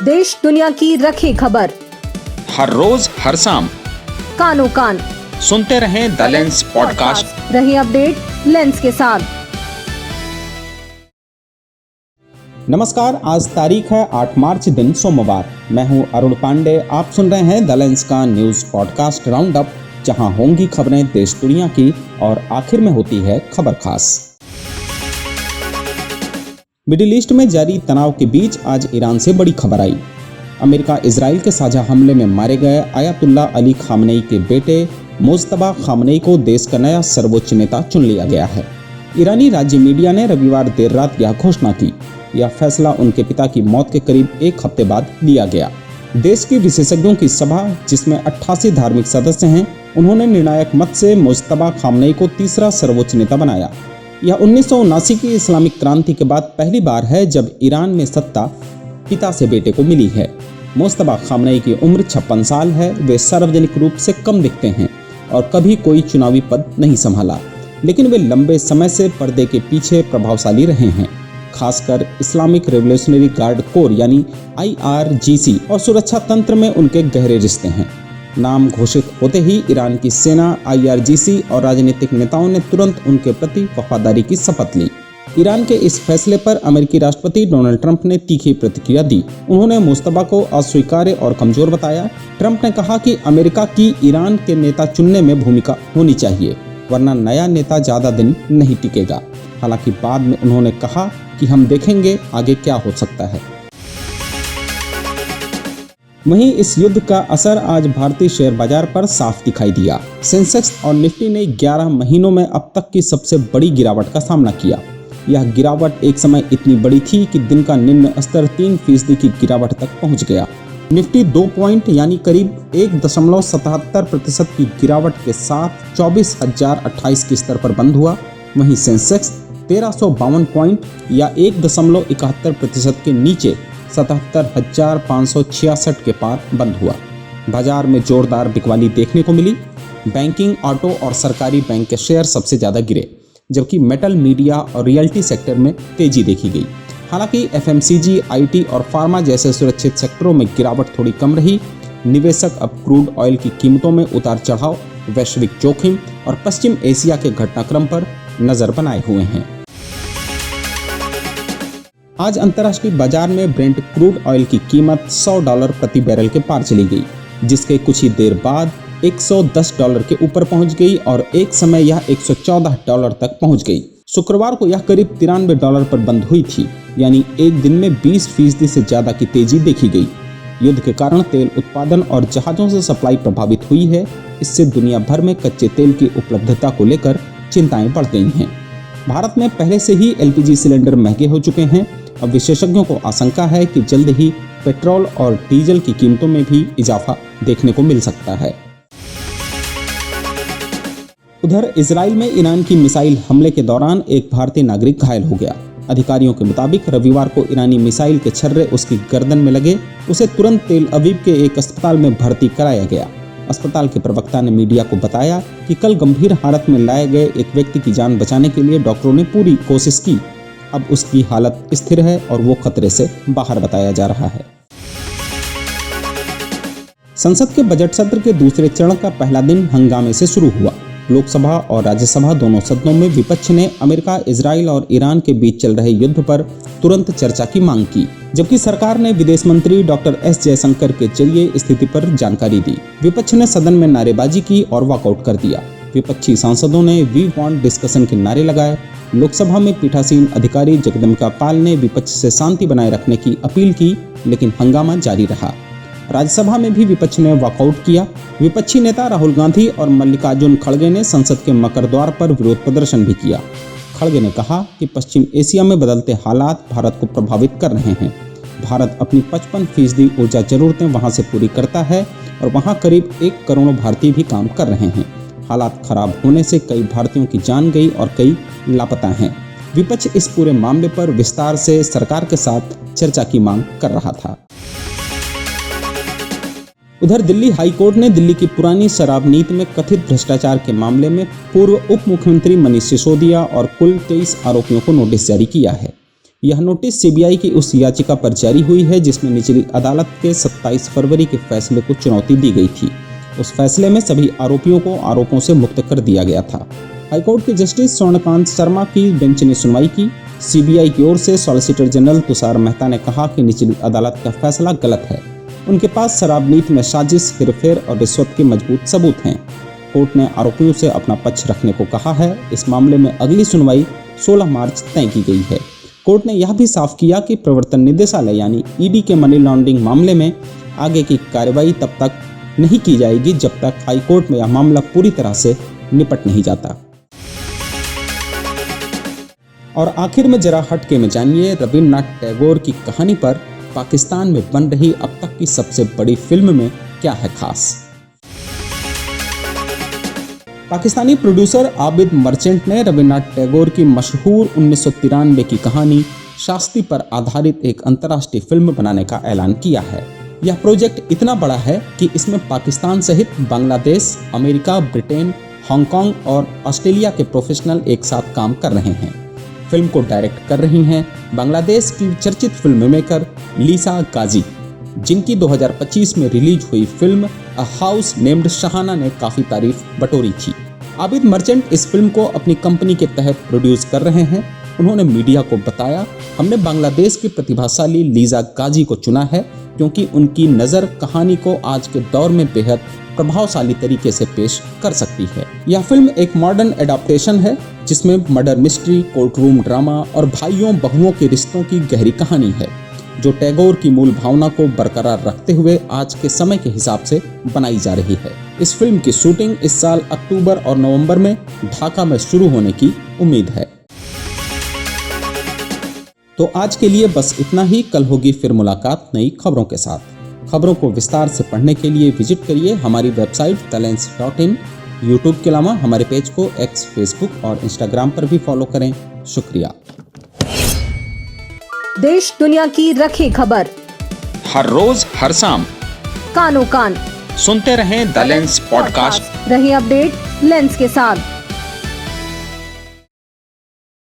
देश दुनिया की रखी खबर, हर रोज हर शाम कानों कान सुनते रहें द लेंस पॉडकास्ट। रहिए अपडेट लेंस के साथ। नमस्कार, आज तारीख है 8 मार्च दिन सोमवार। मैं हूं अरुण पांडे। आप सुन रहे हैं द लेंस का न्यूज पॉडकास्ट राउंड अप, जहां होंगी खबरें देश दुनिया की और आखिर में होती है खबर खास। मिडिल ईस्ट में जारी तनाव के बीच आज ईरान से बड़ी खबर आई। अमेरिका इजराइल के साझा हमले में मारे गए आयतुल्ला अली खामनेई के बेटे मुज्तबा खामनेई को देश का नया सर्वोच्च नेता चुन लिया गया है। ईरानी राज्य मीडिया ने रविवार देर रात यह घोषणा की। यह फैसला उनके पिता की मौत के करीब एक हफ्ते बाद लिया गया। देश की विशेषज्ञों की सभा, जिसमें 88 धार्मिक सदस्य हैं, उन्होंने निर्णायक मत से मुज्तबा खामनेई को तीसरा सर्वोच्च नेता बनाया। यह 1979 की इस्लामिक क्रांति के बाद पहली बार है जब ईरान में सत्ता पिता से बेटे को मिली है। मुज्तबा खामनेई की उम्र 56 साल है। वे सार्वजनिक रूप से कम दिखते हैं और कभी कोई चुनावी पद नहीं संभाला, लेकिन वे लंबे समय से पर्दे के पीछे प्रभावशाली रहे हैं। खासकर इस्लामिक रेवोल्यूशनरी गार्ड कोर यानी IRGC और सुरक्षा तंत्र में उनके गहरे रिश्ते हैं। नाम घोषित होते ही ईरान की सेना, IRGC और राजनीतिक नेताओं ने तुरंत उनके प्रति वफादारी की शपथ ली। ईरान के इस फैसले पर अमेरिकी राष्ट्रपति डोनाल्ड ट्रंप ने तीखी प्रतिक्रिया दी। उन्होंने मुज्तबा को अस्वीकार्य और कमजोर बताया। ट्रंप ने कहा कि अमेरिका की ईरान के नेता चुनने में भूमिका होनी चाहिए, वरना नया नेता ज्यादा दिन नहीं टिकेगा। हालांकि बाद में उन्होंने कहा कि हम देखेंगे आगे क्या हो सकता है। वहीं इस युद्ध का असर आज भारतीय शेयर बाजार पर साफ दिखाई दिया। सेंसेक्स और निफ्टी ने 11 महीनों में अब तक की सबसे बड़ी गिरावट का सामना किया। यह गिरावट एक समय इतनी बड़ी थी कि दिन का निम्न स्तर 3% की गिरावट तक पहुंच गया। निफ्टी 2 पॉइंट यानी करीब 1.77% की गिरावट के साथ 24,028 के स्तर पर बंद हुआ। वहीं सेंसेक्स 1352 पॉइंट या 1.71% के नीचे 77,566 के पार बंद हुआ। बाजार में जोरदार बिकवाली देखने को मिली। बैंकिंग, ऑटो और सरकारी बैंक के शेयर सबसे ज्यादा गिरे, जबकि मेटल, मीडिया और रियल्टी सेक्टर में तेजी देखी गई। हालांकि FMCG, IT और फार्मा जैसे सुरक्षित सेक्टरों में गिरावट थोड़ी कम रही। निवेशक अब क्रूड ऑयल की कीमतों में उतार चढ़ाव, वैश्विक जोखिम और पश्चिम एशिया के घटनाक्रम पर नजर बनाए हुए हैं। आज अंतर्राष्ट्रीय बाजार में ब्रेंट क्रूड ऑयल की कीमत $100 प्रति बैरल के पार चली गई, जिसके कुछ ही देर बाद $110 के ऊपर पहुंच गई और एक समय यह $114 तक पहुंच गई। शुक्रवार को यह करीब $93 पर बंद हुई थी, यानी एक दिन में 20% से ज्यादा की तेजी देखी गई। युद्ध के कारण तेल उत्पादन और जहाजों से सप्लाई प्रभावित हुई है। इससे दुनिया भर में कच्चे तेल की उपलब्धता को लेकर चिंताएं बढ़ गई हैं। भारत में पहले से ही LPG सिलेंडर महंगे हो चुके हैं। अब विशेषज्ञों को आशंका है कि जल्द ही पेट्रोल और डीजल की कीमतों में भी इजाफा देखने को मिल सकता है। उधर इजराइल में ईरान की मिसाइल हमले के दौरान एक भारतीय नागरिक घायल हो गया। अधिकारियों के मुताबिक रविवार को ईरानी मिसाइल के छर्रे उसकी गर्दन में लगे। उसे तुरंत तेल अवीव के एक अस्पताल में भर्ती कराया गया। अस्पताल के प्रवक्ता ने मीडिया को बताया कि कल गंभीर हालत में लाए गए एक व्यक्ति की जान बचाने के लिए डॉक्टरों ने पूरी कोशिश की। अब उसकी हालत स्थिर है और वो खतरे से बाहर बताया जा रहा है। संसद के बजट सत्र के दूसरे चरण का पहला दिन हंगामे से शुरू हुआ। लोकसभा और राज्यसभा दोनों सदनों में विपक्ष ने अमेरिका, इजराइल और ईरान के बीच चल रहे युद्ध पर तुरंत चर्चा की मांग की, जबकि सरकार ने विदेश मंत्री डॉक्टर S जयशंकर के जरिए स्थिति पर जानकारी दी। विपक्ष ने सदन में नारेबाजी की और वॉकआउट कर दिया। विपक्षी सांसदों ने वी वांट डिस्कशन के नारे लगाए। लोकसभा में पीठासीन अधिकारी जगदम्बिका पाल ने विपक्ष से शांति बनाए रखने की अपील की, लेकिन हंगामा जारी रहा। राज्यसभा में भी विपक्ष ने वॉकआउट किया। विपक्षी नेता राहुल गांधी और मल्लिकार्जुन खड़गे ने संसद के मकर द्वार पर विरोध प्रदर्शन भी किया। खड़गे ने कहा कि पश्चिम एशिया में बदलते हालात भारत को प्रभावित कर रहे हैं। भारत अपनी 55% ऊर्जा जरूरतें वहां से पूरी करता है और वहां करीब 1 करोड़ भारतीय भी काम कर रहे हैं। हालात खराब होने से कई भारतीयों की जान गई और कई लापता हैं। विपक्ष इस पूरे मामले पर विस्तार से सरकार के साथ चर्चा की मांग कर रहा था। उधर दिल्ली हाई कोर्ट ने दिल्ली की पुरानी शराब नीति में कथित भ्रष्टाचार के मामले में पूर्व उप मुख्यमंत्री मनीष सिसोदिया और कुल 23 आरोपियों को नोटिस जारी किया है। यह नोटिस सीबीआई की उस याचिका पर जारी हुई है जिसमें निचली अदालत के 27 फरवरी के फैसले को चुनौती दी गई थी। उस फैसले में सभी आरोपियों को आरोपों से मुक्त कर दिया गया था। हाईकोर्ट के जस्टिस स्वर्णकांत शर्मा की बेंच ने सुनवाई की। सीबीआई की ओर से सॉलिसिटर जनरल तुषार मेहता ने कहा कि निचली अदालत का फैसला गलत है। उनके पास शराब नीति में साजिश, हेरफेर और रिश्वत के मजबूत सबूत हैं। कोर्ट ने आरोपियों से अपना पक्ष रखने को कहा है। इस मामले में अगली सुनवाई 16 मार्च तय की गई है। कोर्ट ने यह भी साफ किया कि प्रवर्तन निदेशालय यानी ईडी के मनी लॉन्ड्रिंग मामले में आगे की कार्रवाई तब तक नहीं की जाएगी जब तक हाईकोर्ट में यह मामला पूरी तरह से निपट नहीं जाता। और आखिर में जरा हटके में जानिए रविन्द्रनाथ टैगोर की कहानी पर पाकिस्तान में बन रही अब तक की सबसे बड़ी फिल्म में क्या है खास। पाकिस्तानी प्रोड्यूसर आबिद मर्चेंट ने रविन्द्रनाथ टैगोर की मशहूर 1993 की कहानी शास्त्री पर आधारित एक अंतर्राष्ट्रीय फिल्म बनाने का ऐलान किया है। यह प्रोजेक्ट इतना बड़ा है कि इसमें पाकिस्तान सहित बांग्लादेश, अमेरिका, ब्रिटेन, हांगकांग और ऑस्ट्रेलिया के प्रोफेशनल एक साथ काम कर रहे हैं। फिल्म को डायरेक्ट कर रही हैं बांग्लादेश की चर्चित फिल्म मेकर लीसा गाजी, जिनकी 2025 में रिलीज हुई film a house named Shahana ने काफी तारीफ बटोरी थी। आबिद मर्चेंट इस फिल्म को अपनी कंपनी के तहत प्रोड्यूस कर रहे हैं। उन्होंने मीडिया को बताया, हमने बांग्लादेश की प्रतिभाशाली लीजा गाजी को चुना है क्योंकि उनकी नज़र कहानी को आज के दौर में बेहद प्रभावशाली तरीके से पेश कर सकती है। यह फिल्म एक मॉडर्न एडाप्टेशन है जिसमें murder mystery, court room drama और भाइयों बहुओं के रिश्तों की गहरी कहानी है जो टैगोर की मूल भावना को बरकरार रखते हुए आज के समय के हिसाब से बनाई जा रही है। इस फिल्म की शूटिंग इस साल अक्टूबर और नवंबर में ढाका में शुरू होने की उम्मीद है। तो आज के लिए बस इतना ही। कल होगी फिर मुलाकात नई खबरों के साथ। खबरों को विस्तार से पढ़ने के लिए विजिट करिए हमारी वेबसाइट theLens.in। यूट्यूब के अलावा हमारे पेज को एक्स, फेसबुक और इंस्टाग्राम पर भी फॉलो करें। शुक्रिया। देश दुनिया की रखी खबर हर रोज हर शाम कानो कान सुनते रहें द लेंस पॉडकास्ट। रहिए अपडेट लेंस के साथ।